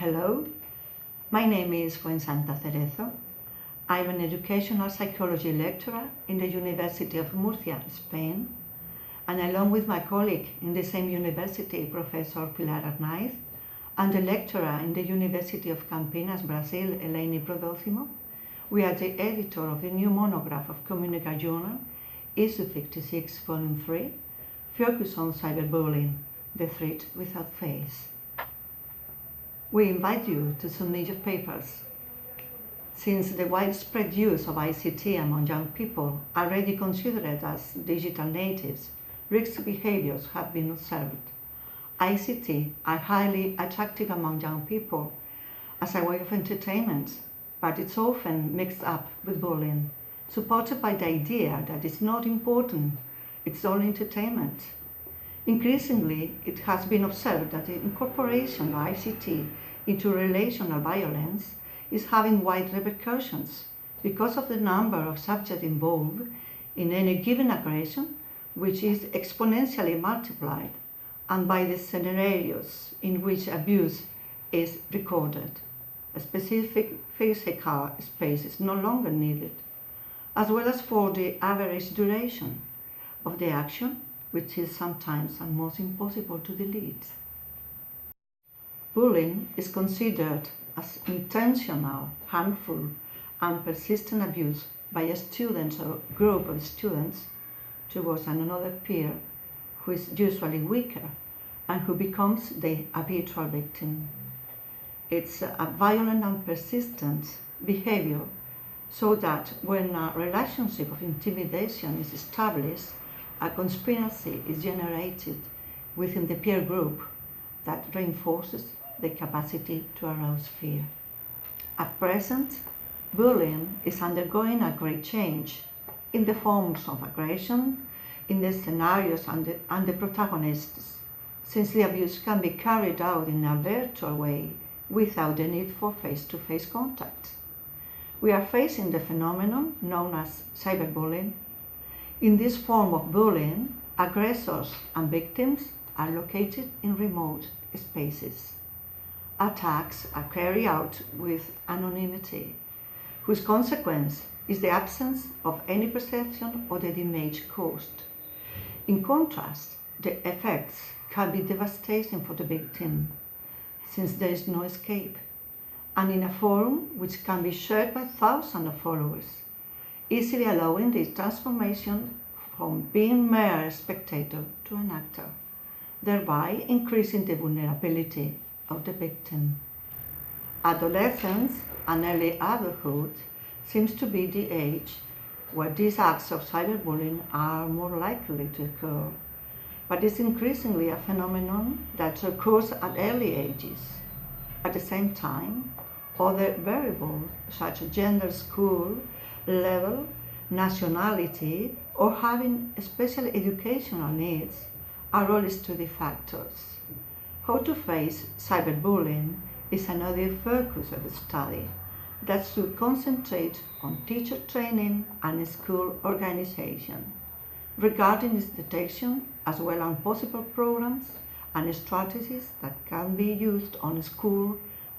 Hello, my name is Fuensanta Cerezo. I'm an educational psychology lecturer in the University of Murcia, Spain, and along with my colleague in the same university, Professor Pilar Arnaiz, and the lecturer in the University of Campinas, Brazil, Elaine Prodóximo, we are the editor of the new monograph of Comunicar journal, issue 56, volume 3, focus on cyberbullying, the threat without face. We invite you to submit your papers. Since the widespread use of ICT among young people, already considered as digital natives, risky behaviors have been observed. ICT are highly attractive among young people as a way of entertainment, but it's often mixed up with bullying, supported by the idea that it's not important, it's all entertainment. Increasingly, it has been observed that the incorporation of ICT into relational violence is having wide repercussions because of the number of subjects involved in any given aggression, which is exponentially multiplied, and by the scenarios in which abuse is recorded. A specific physical space is no longer needed, as well as for the average duration of the action, which is sometimes almost impossible to delete. Bullying is considered as intentional, harmful, and persistent abuse by a student or group of students towards another peer who is usually weaker and who becomes the habitual victim. It's a violent and persistent behavior, so that when a relationship of intimidation is established, a conspiracy is generated within the peer group that reinforces the capacity to arouse fear. At present, bullying is undergoing a great change in the forms of aggression, in the scenarios and the protagonists, since the abuse can be carried out in a virtual way without the need for face-to-face contact. We are facing the phenomenon known as cyberbullying. In this form of bullying, aggressors and victims are located in remote spaces. Attacks are carried out with anonymity, whose consequence is the absence of any perception of the damage caused. In contrast, the effects can be devastating for the victim, since there is no escape, and in a forum which can be shared by thousands of followers, easily allowing the transformation from being mere spectator to an actor, thereby increasing the vulnerability of the victim. Adolescence and early adulthood seems to be the age where these acts of cyberbullying are more likely to occur, but it's increasingly a phenomenon that occurs at early ages. At the same time, other variables such as gender, school level, nationality, or having special educational needs are all study factors. How to face cyberbullying is another focus of the study that should concentrate on teacher training and school organization, regarding its detection as well as possible programs and strategies that can be used on school,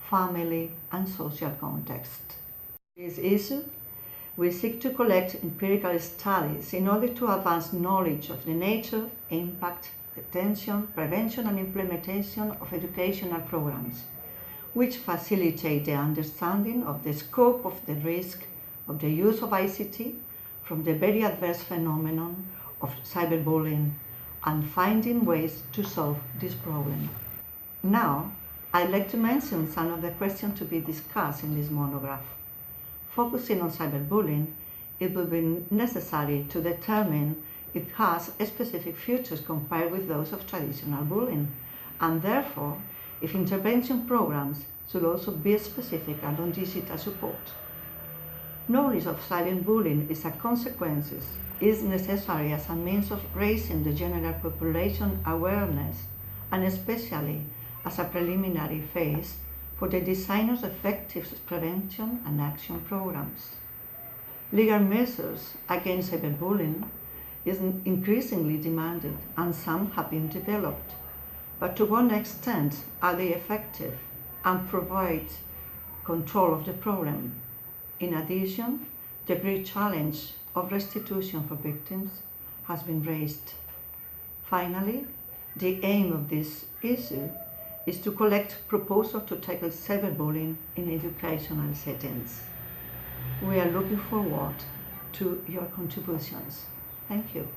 family, and social context. This issue, we seek to collect empirical studies in order to advance knowledge of the nature, impact, detention, prevention, and implementation of educational programs, which facilitate the understanding of the scope of the risk of the use of ICT from the very adverse phenomenon of cyberbullying and finding ways to solve this problem. Now, I'd like to mention some of the questions to be discussed in this monograph. Focusing on cyberbullying, it will be necessary to determine it has specific features compared with those of traditional bullying, and therefore, if intervention programs should also be specific and on digital support. Knowledge of cyberbullying is necessary as a means of raising the general population awareness, and especially as a preliminary phase for the design of effective prevention and action programs. Legal measures against cyberbullying is increasingly demanded, and some have been developed. But to what extent are they effective? and provide control of the problem. In addition, the great challenge of restitution for victims has been raised. Finally, the aim of this issue is to collect proposals to tackle cyberbullying in educational settings. We are looking forward to your contributions. Thank you.